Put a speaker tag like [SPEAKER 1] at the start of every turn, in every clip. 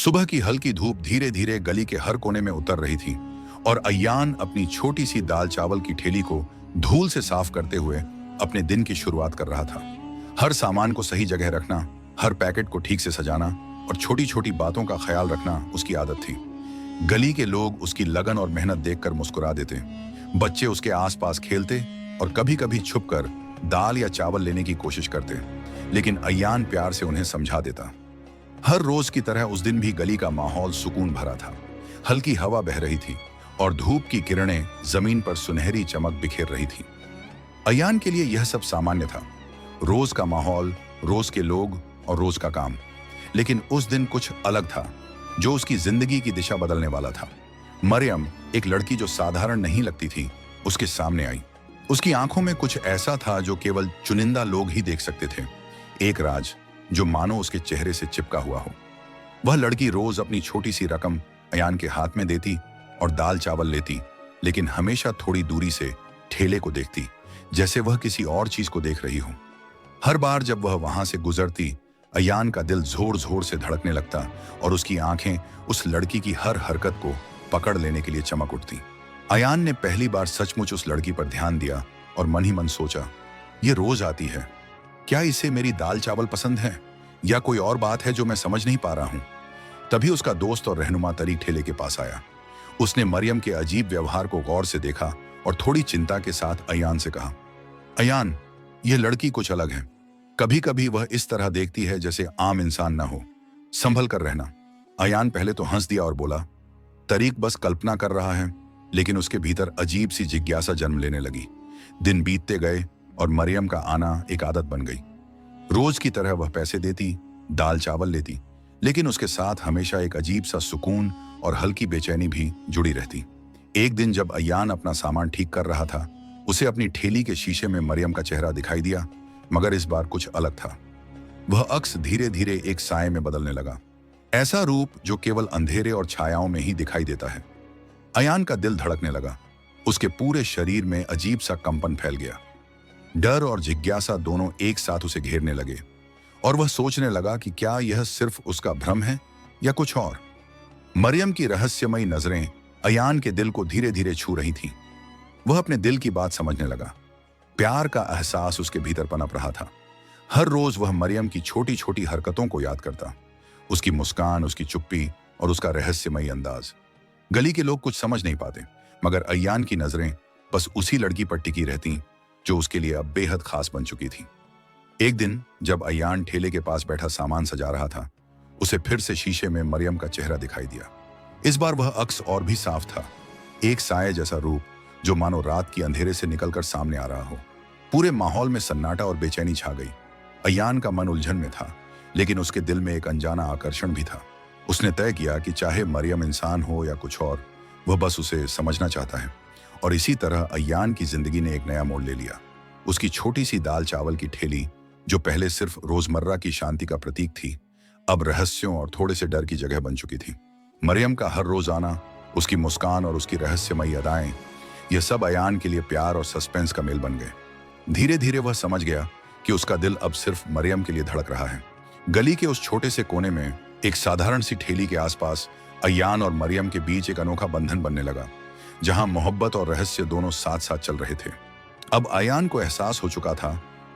[SPEAKER 1] सुबह की हल्की धूप धीरे धीरे गली के हर कोने में उतर रही थी और अय्यान अपनी छोटी सी दाल चावल की ठेली को धूल से साफ करते हुए अपने दिन की शुरुआत कर रहा था। हर सामान को सही जगह रखना, हर पैकेट को ठीक से सजाना और छोटी छोटी बातों का ख्याल रखना उसकी आदत थी। गली के लोग उसकी लगन और मेहनत देखकर मुस्कुरा देते, बच्चे उसके आसपास खेलते और कभी कभी छुपकर दाल या चावल लेने की कोशिश करते, लेकिन अय्यान प्यार से उन्हें समझा देता। हर रोज की तरह उस दिन भी गली का माहौल सुकून भरा था। हल्की हवा बह रही थी और धूप की किरणें जमीन पर सुनहरी चमक बिखेर रही थी। अय्यान के लिए यह सब सामान्य था, रोज का माहौल, रोज के लोग और रोज का काम। लेकिन उस दिन कुछ अलग था, जो उसकी जिंदगी की दिशा बदलने वाला था। मरियम, एक लड़की जो साधारण नहीं लगती थी, उसके सामने आई। उसकी आंखों में कुछ ऐसा था जो केवल चुनिंदा लोग ही देख सकते थे, एक राज जो मानो उसके चेहरे से चिपका हुआ हो। वह लड़की रोज अपनी छोटी सी रकम अय्यान के हाथ में देती और दाल चावल लेती, लेकिन हमेशा थोड़ी दूरी से ठेले को देखती, जैसे वह किसी और चीज को देख रही हो। हर बार जब वह वहां से गुजरती, अय्यान का दिल जोर जोर से धड़कने लगता और उसकी आंखें उस लड़की की हर हरकत को पकड़ लेने के लिए चमक उठती। अय्यान ने पहली बार सचमुच उस लड़की पर ध्यान दिया और मन ही मन सोचा, ये रोज आती है, क्या इसे मेरी दाल चावल पसंद है या कोई और बात है जो मैं समझ नहीं पा रहा हूं। तभी उसका दोस्त और रहनुमा तरीक ठेले के पास आया। उसने मरियम के अजीब व्यवहार को गौर से देखा और थोड़ी चिंता के साथ अय्यान से कहा, अय्यान, यह लड़की कुछ अलग है। कभी कभी वह इस तरह देखती है जैसे आम इंसान ना हो, संभल कर रहना। अय्यान पहले तो हंस दिया और बोला, तरीक बस कल्पना कर रहा है। लेकिन उसके भीतर अजीब सी जिज्ञासा जन्म लेने लगी। दिन बीतते गए और मरियम का आना एक आदत बन गई। रोज की तरह वह पैसे देती, दाल चावल लेती, लेकिन उसके साथ हमेशा एक अजीब सा सुकून और हल्की बेचैनी भी जुड़ी रहती। एक दिन जब अय्यान अपना सामान ठीक कर रहा था, उसे अपनी ठेली के शीशे में मरियम का चेहरा दिखाई दिया, मगर इस बार कुछ अलग था। वह अक्स धीरे धीरे एक साए में बदलने लगा, ऐसा रूप जो केवल अंधेरे और छायाओं में ही दिखाई देता है। अय्यान का दिल धड़कने लगा, उसके पूरे शरीर में अजीब सा कंपन फैल गया। डर और जिज्ञासा दोनों एक साथ उसे घेरने लगे और वह सोचने लगा कि क्या यह सिर्फ उसका भ्रम है या कुछ और। मरियम की रहस्यमयी नजरें अय्यान के दिल को धीरे धीरे छू रही थीं। वह अपने दिल की बात समझने लगा। प्यार का एहसास उसके भीतर पनप रहा था। हर रोज वह मरियम की छोटी छोटी हरकतों को याद करता, उसकी मुस्कान, उसकी चुप्पी और उसका रहस्यमयी अंदाज। गली के लोग कुछ समझ नहीं पाते, मगर अय्यान की नजरें बस उसी लड़की पर टिकी रहती जो उसके लिए अब बेहद खास बन चुकी थी। एक दिन जब अय्यान ठेले के पास बैठा सामान सजा रहा था, उसे फिर से शीशे में मरियम का चेहरा दिखाई दिया। इस बार वह अक्स और भी साफ था, एक साए जैसा रूप जो मानो रात की अंधेरे से निकलकर सामने आ रहा हो। पूरे माहौल में सन्नाटा और बेचैनी छा गई। अय्यान का मन उलझन में था, लेकिन उसके दिल में एक अनजाना आकर्षण भी था। उसने तय किया कि चाहे मरियम इंसान हो या कुछ और, वह बस उसे समझना चाहता है। और इसी तरह अय्यान की जिंदगी ने एक नया मोड़ ले लिया। उसकी छोटी सी दाल चावल की ठेली, जो पहले सिर्फ रोजमर्रा की शांति का प्रतीक थी, अब रहस्यों और थोड़े से डर की जगह बन चुकी थी। मरियम का हर रोज आना, उसकी मुस्कान और उसकी रहस्यमयी अदाएं, यह सब अय्यान के लिए प्यार और सस्पेंस का मेल बन गए। धीरे धीरे वह समझ गया कि उसका दिल अब सिर्फ मरियम के लिए धड़क रहा है। गली के उस छोटे से कोने में एक साधारण सी ठेली के आसपास अय्यान और मरियम के बीच एक अनोखा बंधन बनने लगा, जहां मोहब्बत और रहस्य दोनों साथ साथ चल रहे थे। अब अय्यान को एहसास हो चुका था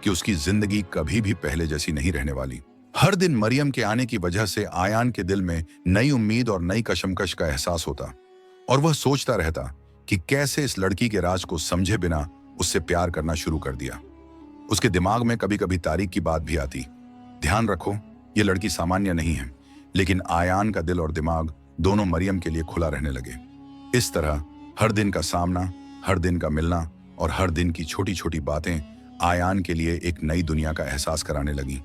[SPEAKER 1] कि उसकी जिंदगी कभी भी पहले जैसी नहीं रहने वाली। हर दिन मरियम के आने की वजह से अय्यान के दिल में नई उम्मीद और नई कशमकश का एहसास होता और वह सोचता रहता कि कैसे इस लड़की के राज को समझे बिना उससे प्यार करना शुरू कर दिया। उसके दिमाग में कभी कभी तारीख की बात भी आती, ध्यान रखो, ये लड़की सामान्य नहीं है। लेकिन अय्यान का दिल और दिमाग दोनों मरियम के लिए खुला रहने लगे। इस तरह हर दिन का सामना, हर दिन का मिलना और हर दिन की छोटी छोटी बातें अय्यान के लिए एक नई दुनिया का एहसास कराने लगी,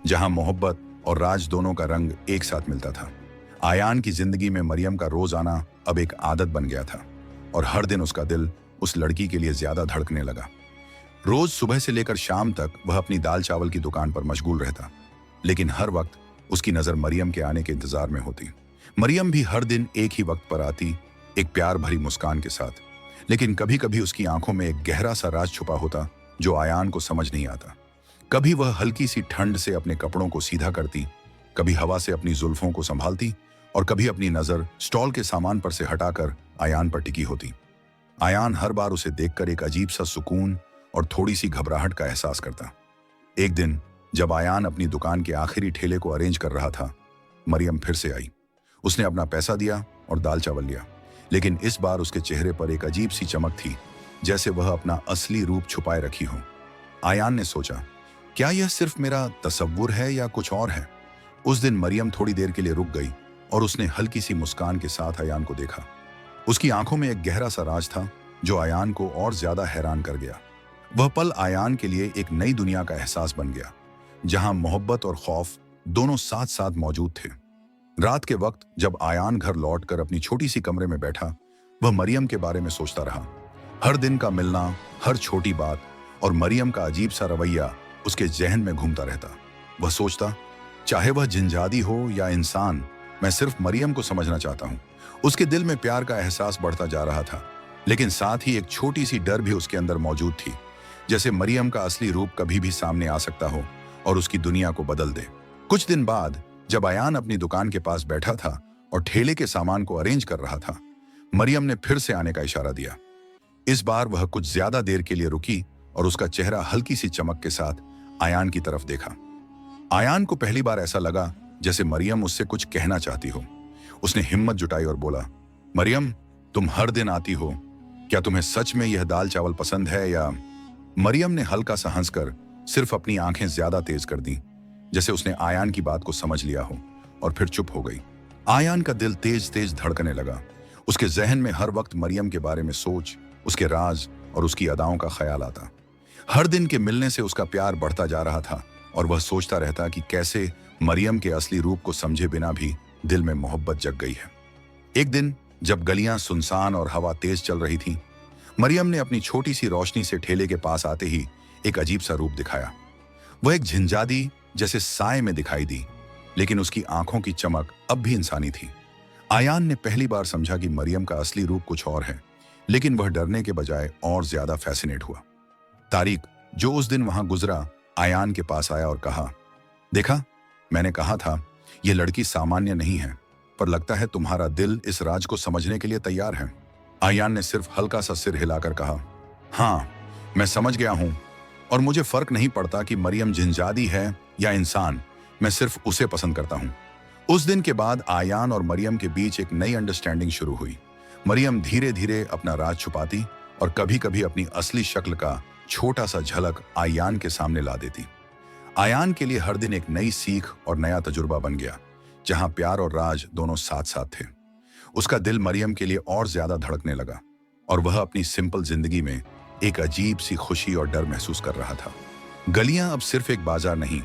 [SPEAKER 1] जहां मोहब्बत और राज दोनों का रंग एक साथ मिलता था। अय्यान की जिंदगी में मरियम का रोज आना अब एक आदत बन गया था और हर दिन उसका दिल उस लड़की के लिए ज्यादा धड़कने लगा। रोज सुबह से लेकर शाम तक वह अपनी दाल चावल की दुकान पर मशगूल रहता, लेकिन हर वक्त उसकी नजर मरियम के आने के इंतजार में होती। मरियम भी हर दिन एक ही वक्त पर आती, एक प्यार भरी मुस्कान के साथ, लेकिन कभी कभी उसकी आंखों में एक गहरा सा राज छुपा होता जो अय्यान को समझ नहीं आता। कभी वह हल्की सी ठंड से अपने कपड़ों को सीधा करती, कभी हवा से अपनी जुल्फों को संभालती और कभी अपनी नजर स्टॉल के सामान पर से हटाकर अयान पर टिकी होती। अयान हर बार उसे देखकर एक अजीब सा सुकून और थोड़ी सी घबराहट का एहसास करता। एक दिन जब अयान अपनी दुकान के आखिरी ठेले को अरेंज कर रहा था, मरियम फिर से आई। उसने अपना पैसा दिया और दाल चावल लिया, लेकिन इस बार उसके चेहरे पर एक अजीब सी चमक थी, जैसे वह अपना असली रूप छुपाए रखी हो। अयान ने सोचा, क्या यह सिर्फ मेरा तसव्वुर है या कुछ और है? उस दिन मरियम थोड़ी देर के लिए रुक गई और उसने हल्की सी मुस्कान के साथ अयान को देखा। उसकी आंखों में एक गहरा सा राज था जो अयान को और ज्यादा हैरान कर गया। वह पल अयान के लिए एक नई दुनिया का एहसास बन गया, जहां मोहब्बत और खौफ दोनों साथ साथ मौजूद थे। रात के वक्त जब अयान घर लौटकर अपनी छोटी सी कमरे में बैठा, वह मरियम के बारे में सोचता रहा। हर दिन का मिलना, हर छोटी बात और मरियम का अजीब सा रवैया उसके जहन में घूमता रहता। वह सोचता, चाहे वह जिनजादी हो या इंसान, मैं सिर्फ मरियम को समझना चाहता हूँ। उसके दिल में प्यार का एहसास बढ़ता जा रहा था, लेकिन साथ ही एक छोटी सी डर भी उसके अंदर मौजूद थी, जैसे मरियम का असली रूप कभी भी सामने आ सकता हो और उसकी दुनिया को बदल दे। कुछ दिन बाद जब अयान अपनी दुकान के पास बैठा था और ठेले के सामान को अरेंज कर रहा था, मरियम ने फिर से आने का इशारा दिया। इस बार वह कुछ ज्यादा देर के लिए रुकी और उसका चेहरा हल्की सी चमक के साथ अयान की तरफ देखा। अयान को पहली बार ऐसा लगा जैसे मरियम उससे कुछ कहना चाहती हो। उसने हिम्मत जुटाई और बोला, मरियम, तुम हर दिन आती हो, क्या तुम्हें सच में यह दाल चावल पसंद है या? मरियम ने हल्का सा हंसकर सिर्फ अपनी आंखें ज्यादा तेज कर दी, जैसे उसने आयान की बात को समझ लिया हो, और फिर चुप हो गई। आयान का दिल तेज तेज धड़कने लगा। उसके जहन में हर वक्त मरियम के बारे में सोच, उसके राज और उसकी अदाओं का ख्याल आता। हर दिन के मिलने से उसका प्यार बढ़ता जा रहा था और वह सोचता रहता कि कैसे मरियम के असली रूप को समझे बिना भी दिल में मोहब्बत जग गई है। एक दिन जब गलियां सुनसान और हवा तेज चल रही थी, मरियम ने अपनी छोटी सी रोशनी से ठेले के पास आते ही एक अजीब सा रूप दिखाया। वह एक झिंझादी जैसे साए में दिखाई दी, लेकिन उसकी आंखों की चमक अब भी इंसानी थी। आयान ने पहली बार समझा कि मरियम का असली रूप कुछ और है, लेकिन वह डरने के बजाय और ज्यादा फैसिनेट हुआ। तारिक, जो उस दिन वहां गुजरा, आयान के पास आया और कहा, देखा, मैंने कहा था यह लड़की सामान्य नहीं है, पर लगता है तुम्हारा दिल इस राज को समझने के लिए तैयार है। आयान ने सिर्फ हल्का सा सिर हिलाकर कहा, हाँ, मैं समझ गया हूं, और मुझे फर्क नहीं पड़ता कि मरियम जिनजादी है या इंसान, मैं सिर्फ उसे पसंद करता हूं। उस दिन के बाद आयान और मरियम के बीच एक नई अंडरस्टैंडिंग शुरू हुई। मरियम धीरे धीरे अपना राज छुपाती और कभी कभी अपनी असली शक्ल का छोटा सा झलक आयान के सामने ला देती। आयान के लिए हर दिन एक नई सीख और नया तजुर्बा बन गया, जहां प्यार और राज दोनों साथ साथ थे। उसका दिल मरियम के लिए और ज्यादा धड़कने लगा और वह अपनी सिंपल जिंदगी में एक अजीब सी खुशी और डर महसूस कर रहा था। गलियां अब सिर्फ एक बाजार नहीं,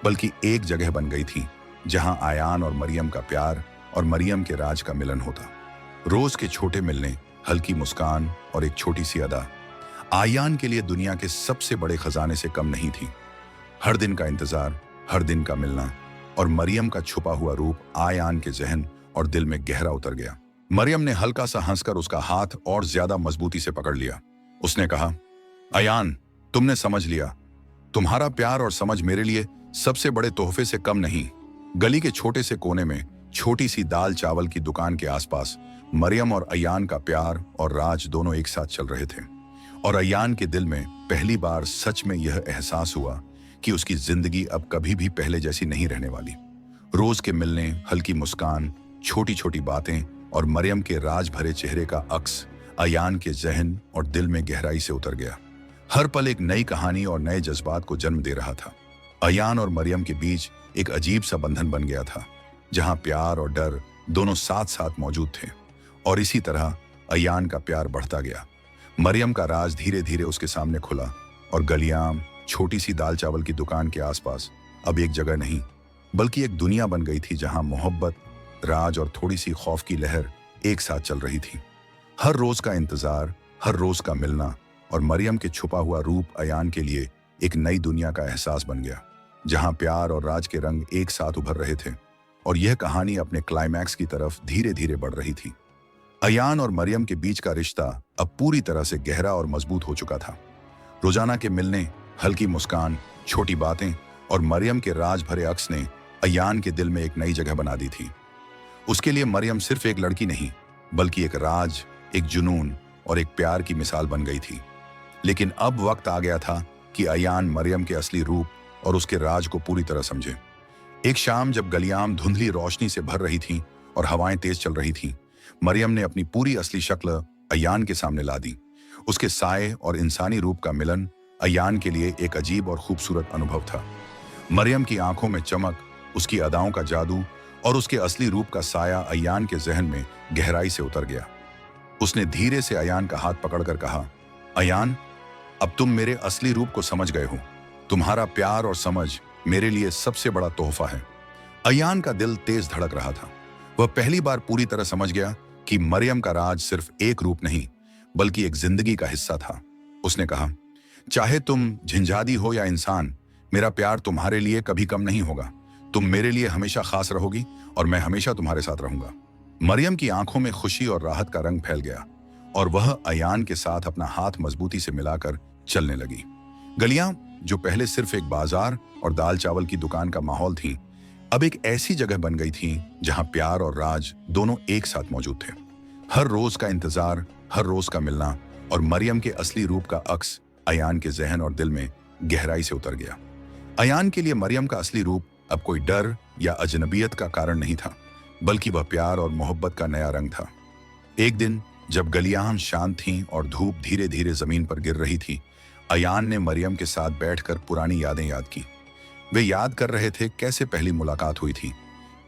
[SPEAKER 1] बल्कि एक जगह बन गई थी जहां आयान और मरियम का प्यार और मरियम के राज का मिलन होता। रोज के छोटे मिलने, हल्की मुस्कान और एक छोटी सी अदा आयान के लिए दुनिया के सबसे बड़े खजाने से कम नहीं थी। हर दिन का इंतजार, हर दिन का मिलना और मरियम का छुपा हुआ रूप आयान के जहन और दिल में गहरा उतर गया। मरियम ने हल्का सा हंसकर उसका हाथ और ज्यादा मजबूती से पकड़ लिया। उसने कहा, अयान, तुमने समझ लिया, तुम्हारा प्यार और समझ मेरे लिए सबसे बड़े तोहफे से कम नहीं। गली के छोटे से कोने में छोटी सी दाल चावल की दुकान के आसपास मरियम और अयान का प्यार और राज दोनों एक साथ चल रहे थे, और अयान के दिल में पहली बार सच में यह एहसास हुआ कि उसकी जिंदगी अब कभी भी पहले जैसी नहीं रहने वाली। रोज के मिलने, हल्की मुस्कान, छोटी छोटी बातें और मरियम के राज भरे चेहरे का अक्स अयान के जहन और दिल में गहराई से उतर गया। हर पल एक नई कहानी और नए जज्बात को जन्म दे रहा था। अयान और मरियम के बीच एक अजीब सा बंधन बन गया था, जहां प्यार और डर दोनों साथ साथ मौजूद थे, और इसी तरह अयान का प्यार बढ़ता गया। मरियम का राज धीरे धीरे उसके सामने खुला और गलियां, छोटी सी दाल चावल की दुकान के आसपास अब एक जगह नहीं, बल्कि एक दुनिया बन गई थी जहां मोहब्बत, राज और थोड़ी सी खौफ की लहर एक साथ चल रही थी। हर रोज का इंतजार, हर रोज का मिलना और मरियम के छुपा हुआ रूप अयान के लिए एक नई दुनिया का एहसास बन गया, जहां प्यार और राज के रंग एक साथ उभर रहे थे, और यह कहानी अपने क्लाइमैक्स की तरफ धीरे धीरे बढ़ रही थी। अयान और मरियम के बीच का रिश्ता अब पूरी तरह से गहरा और मजबूत हो चुका था। रोजाना के मिलने, हल्की मुस्कान, छोटी बातें और मरियम के राज भरे अक्स ने अयान के दिल में एक नई जगह बना दी थी। उसके लिए मरियम सिर्फ एक लड़की नहीं, बल्कि एक राज, एक जुनून और एक प्यार की मिसाल बन गई थी। लेकिन अब वक्त आ गया था कि अयान मरियम के असली रूप और उसके राज को पूरी तरह समझे। एक शाम जब गलियां धुंधली रोशनी से भर रही थीं और हवाएं तेज चल रही थीं, मरियम ने अपनी पूरी असली शक्ल अयान के सामने ला दी। उसके साये और इंसानी रूप का मिलन अयान के लिए एक अजीब और खूबसूरत अनुभव था। मरियम की आंखों में चमक, उसकी अदाओं का जादू और उसके असली रूप का साया अयान के जहन में गहराई से उतर गया। उसने धीरे से अयान का हाथ पकड़कर कहा, अयान, अब तुम मेरे असली रूप को समझ गए हो। तुम्हारा प्यार और समझ मेरे लिए सबसे बड़ा तोहफा है। अयान का दिल तेज धड़क रहा था। वह पहली बार पूरी तरह समझ गया कि मरियम का राज सिर्फ एक रूप नहीं, बल्कि एक जिंदगी का हिस्सा था। उसने कहा, चाहे तुम झंझादी हो या इंसान, मेरा प्यार तुम्हारे लिए कभी कम नहीं होगा। तुम मेरे लिए हमेशा खास रहोगी और मैं हमेशा तुम्हारे साथ रहूंगा। मरियम की आंखों में खुशी और राहत का रंग फैल गया और वह अयान के साथ अपना हाथ मजबूती से मिलाकर चलने लगी। गलियां, जो पहले सिर्फ एक बाजार और दाल चावल की दुकान का माहौल थी, अब एक ऐसी जगह बन गई थी जहां प्यार और राज दोनों एक साथ मौजूद थे। हर रोज का इंतजार, हर रोज का मिलना और मरियम के असली रूप का अक्स अयान के जहन और दिल में गहराई से उतर गया। अयान के लिए मरियम का असली रूप अब कोई डर या अजनबियत का कारण नहीं था, बल्कि वह प्यार और मोहब्बत का नया रंग था। एक दिन जब गलियां शांत थीं और धूप धीरे धीरे जमीन पर गिर रही थी, अयान ने मरियम के साथ बैठकर पुरानी यादें याद की। वे याद कर रहे थे कैसे पहली मुलाकात हुई थी,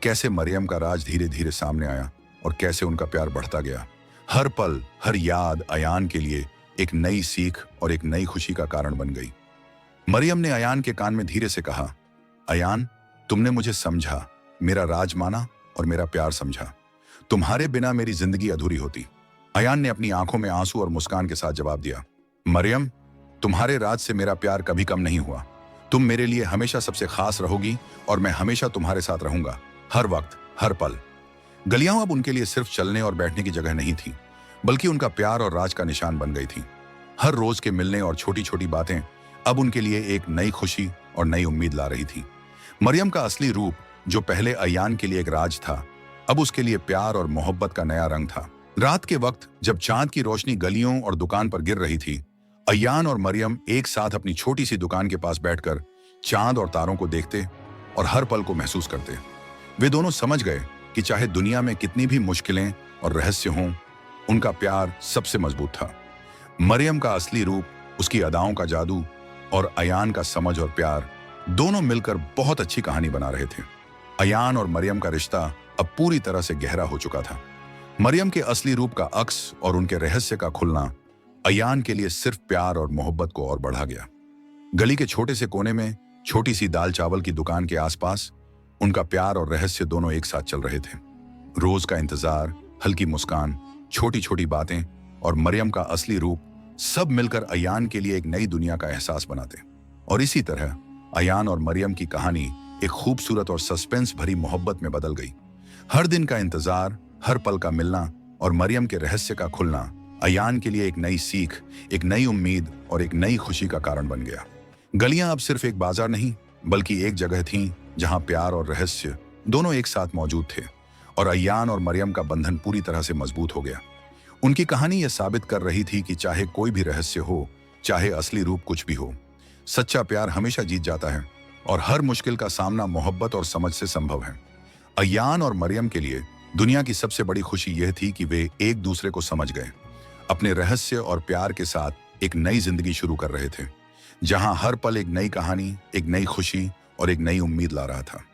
[SPEAKER 1] कैसे मरियम का राज धीरे धीरे सामने आया और कैसे उनका प्यार बढ़ता गया। हर पल, हर याद अयान के लिए एक नई सीख और एक नई खुशी का कारण बन गई। मरियम ने अयान के कान में धीरे से कहा, अयान, तुमने मुझे समझा, मेरा राज माना और मेरा प्यार समझा। तुम्हारे बिना मेरी जिंदगी अधूरी होती। अयान ने अपनी आंखों में आंसू और मुस्कान के साथ जवाब दिया, मरियम, तुम्हारे राज से मेरा प्यार कभी कम नहीं हुआ। तुम मेरे लिए हमेशा सबसे खास रहोगी और मैं हमेशा तुम्हारे साथ रहूंगा, हर वक्त, हर पल। गलियां अब उनके लिए सिर्फ चलने और बैठने की जगह नहीं थी, बल्कि उनका प्यार और राज का निशान बन गई थी। हर रोज के मिलने और छोटी छोटी बातें अब उनके लिए एक नई खुशी और नई उम्मीद ला रही थी। मरियम का असली रूप, जो पहले अयान के लिए एक राज था, अब उसके लिए प्यार और मोहब्बत का नया रंग था। रात के वक्त जब चांद की रोशनी गलियों और दुकान पर गिर रही थी, अयान और मरियम एक साथ अपनी छोटी सी दुकान के पास बैठकर चांद और तारों को देखते और हर पल को महसूस करते। वे दोनों समझ गए कि चाहे दुनिया में कितनी भी मुश्किलें और रहस्य हों, उनका प्यार सबसे मजबूत था। मरियम का असली रूप, उसकी अदाओं का जादू और अयान का समझ और प्यार दोनों मिलकर बहुत अच्छी कहानी बना रहे थे। अयान और मरियम का रिश्ता अब पूरी तरह से गहरा हो चुका था। मरियम के असली रूप का अक्स और उनके रहस्य का खुलना अयान के लिए सिर्फ प्यार और मोहब्बत को और बढ़ा गया। गली के छोटे से कोने में छोटी सी दाल चावल की दुकान के आसपास उनका प्यार और रहस्य दोनों एक साथ चल रहे थे। रोज का इंतजार, हल्की मुस्कान, छोटी छोटी बातें और मरियम का असली रूप सब मिलकर अयान के लिए एक नई दुनिया का एहसास बनाते। और इसी तरह अयान और मरियम की कहानी एक खूबसूरत और सस्पेंस भरी मोहब्बत में बदल गई। हर दिन का इंतजार, हर पल का मिलना और मरियम के रहस्य का खुलना अयान के लिए एक नई सीख, एक नई उम्मीद और एक नई खुशी का कारण बन गया। गलियां अब सिर्फ एक बाजार नहीं, बल्कि एक जगह थीं जहां प्यार और रहस्य दोनों एक साथ मौजूद थे और अयान और मरियम का बंधन पूरी तरह से मजबूत हो गया। उनकी कहानी यह साबित कर रही थी कि चाहे कोई भी रहस्य हो, चाहे असली रूप कुछ भी हो, सच्चा प्यार हमेशा जीत जाता है और हर मुश्किल का सामना मोहब्बत और समझ से संभव है। अयान और मरियम के लिए दुनिया की सबसे बड़ी खुशी यह थी कि वे एक दूसरे को समझ गए, अपने रहस्य और प्यार के साथ एक नई जिंदगी शुरू कर रहे थे, जहां हर पल एक नई कहानी, एक नई खुशी और एक नई उम्मीद ला रहा था।